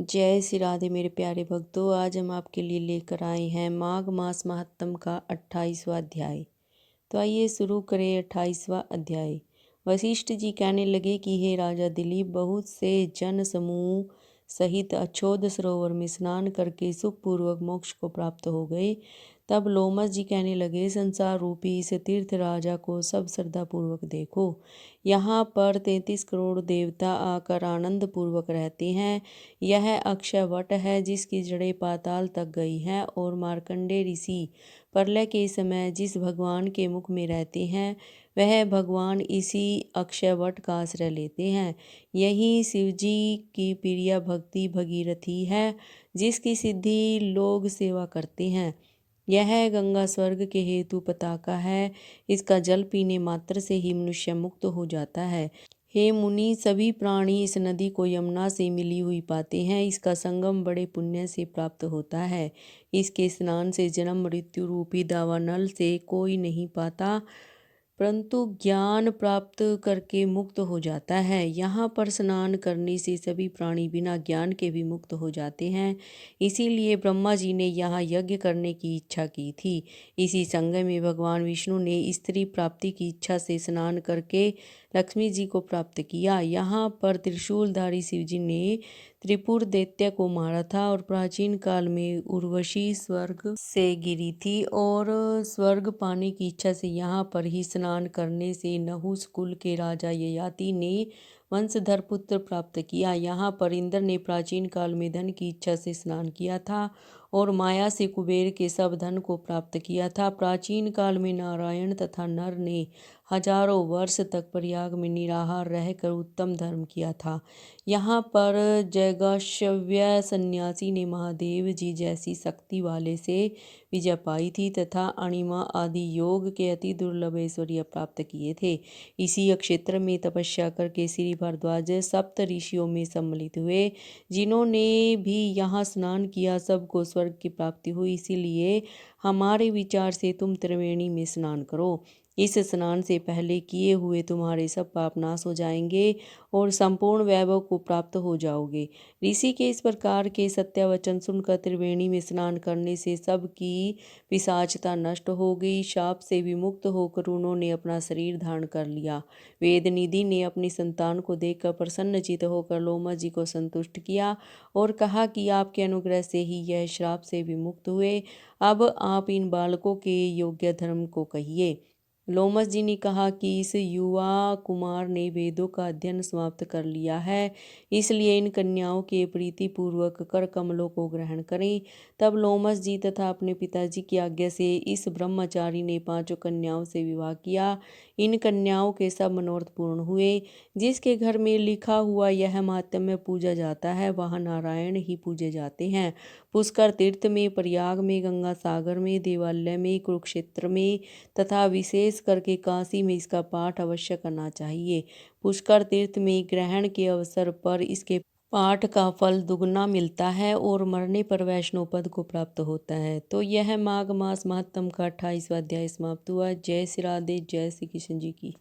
जय श्री राधे मेरे प्यारे भक्तों। आज हम आपके लिए लेकर आए हैं माघ मास महात्म का 28वां अध्याय। तो आइए शुरू करें 28वां अध्याय। वशिष्ठ जी कहने लगे कि हे राजा दिलीप, बहुत से जन समूह सहित अछोद सरोवर में स्नान करके सुखपूर्वक मोक्ष को प्राप्त हो गए। तब लोमस जी कहने लगे, संसार रूपी इस तीर्थ राजा को सब श्रद्धा पूर्वक देखो। यहाँ पर 33 करोड़ देवता आकर आनंद पूर्वक रहते हैं। यह अक्षय वट है जिसकी जड़ें पाताल तक गई हैं, और मार्कंडे ऋषि प्रलय के समय जिस भगवान के मुख में रहते हैं वह भगवान इसी अक्षय वट का आश्रय लेते हैं। यही शिवजी की प्रिय भक्ति भगीरथी है जिसकी सिद्धि लोग सेवा करते हैं। यह गंगा स्वर्ग के हेतु पताका है। इसका जल पीने मात्र से ही मनुष्य मुक्त हो जाता है। हे मुनि, सभी प्राणी इस नदी को यमुना से मिली हुई पाते हैं। इसका संगम बड़े पुण्य से प्राप्त होता है। इसके स्नान से जन्म मृत्यु रूपी दावानल से कोई नहीं पाता, परंतु ज्ञान प्राप्त करके मुक्त हो जाता है। यहाँ पर स्नान करने से सभी प्राणी बिना ज्ञान के भी मुक्त हो जाते हैं। इसीलिए ब्रह्मा जी ने यहाँ यज्ञ करने की इच्छा की थी। इसी संगम में भगवान विष्णु ने स्त्री प्राप्ति की इच्छा से स्नान करके लक्ष्मी जी को प्राप्त किया। यहाँ पर त्रिशूलधारी शिव जी ने त्रिपुर दैत्य को मारा था, और प्राचीन काल में उर्वशी स्वर्ग से गिरी थी, और स्वर्ग पाने की इच्छा से यहाँ पर ही स्नान करने से नहुस कुल के राजा ययाति ने वंशधर पुत्र प्राप्त किया। यहाँ पर इंद्र ने प्राचीन काल में धन की इच्छा से स्नान किया था, और माया से कुबेर के सब धन को प्राप्त किया था। प्राचीन काल में नारायण तथा नर ने हजारों वर्ष तक प्रयाग में निराहार रहकर उत्तम धर्म किया था। यहाँ पर जैगश्य सन्यासी ने महादेव जी जैसी शक्ति वाले से विजय पाई थी, तथा अणिमा आदि योग के अति दुर्लभ ऐश्वर्य प्राप्त किए थे। इसी क्षेत्र में तपस्या करके श्री भारद्वाज सप्त ऋषियों में सम्मिलित हुए। जिन्होंने भी यहाँ स्नान किया सबको स्वर्ग की प्राप्ति हुई। इसीलिए हमारे विचार से तुम त्रिवेणी में स्नान करो। इस स्नान से पहले किए हुए तुम्हारे सब पाप नाश हो जाएंगे और संपूर्ण वैभव को प्राप्त हो जाओगे। ऋषि के इस प्रकार के सत्य वचन सुनकर त्रिवेणी में स्नान करने से सबकी पिशाचता नष्ट हो गई। शाप से विमुक्त होकर उन्होंने अपना शरीर धारण कर लिया। वेदनिधि ने अपनी संतान को देखकर प्रसन्नचित होकर लोमस जी को संतुष्ट किया और कहा कि आपके अनुग्रह से ही यह श्राप से विमुक्त हुए। अब आप इन बालकों के योग्य धर्म को कहिए। लोमस जी ने कहा कि इस युवा कुमार ने वेदों का अध्ययन समाप्त कर लिया है, इसलिए इन कन्याओं के प्रीतिपूर्वक कर कमलों को ग्रहण करें। तब लोमस जी तथा अपने पिताजी की आज्ञा से इस ब्रह्मचारी ने 5 कन्याओं से विवाह किया। इन कन्याओं के सब मनोरथ पूर्ण हुए। जिसके घर में लिखा हुआ यह माहात्म्य पूजा जाता है, वहाँ नारायण ही पूजे जाते हैं। पुष्कर तीर्थ में, प्रयाग में, गंगा सागर में, देवालय में, कुरुक्षेत्र में तथा विशेष करके काशी में इसका पाठ अवश्य करना चाहिए। पुष्कर तीर्थ में ग्रहण के अवसर पर इसके पाठ का फल दुगना मिलता है और मरने पर वैष्णव पद को प्राप्त होता है। तो यह माघ मास महात्म का 28वां अध्याय समाप्त हुआ। जय श्री राधे, जय श्री कृष्ण जी की।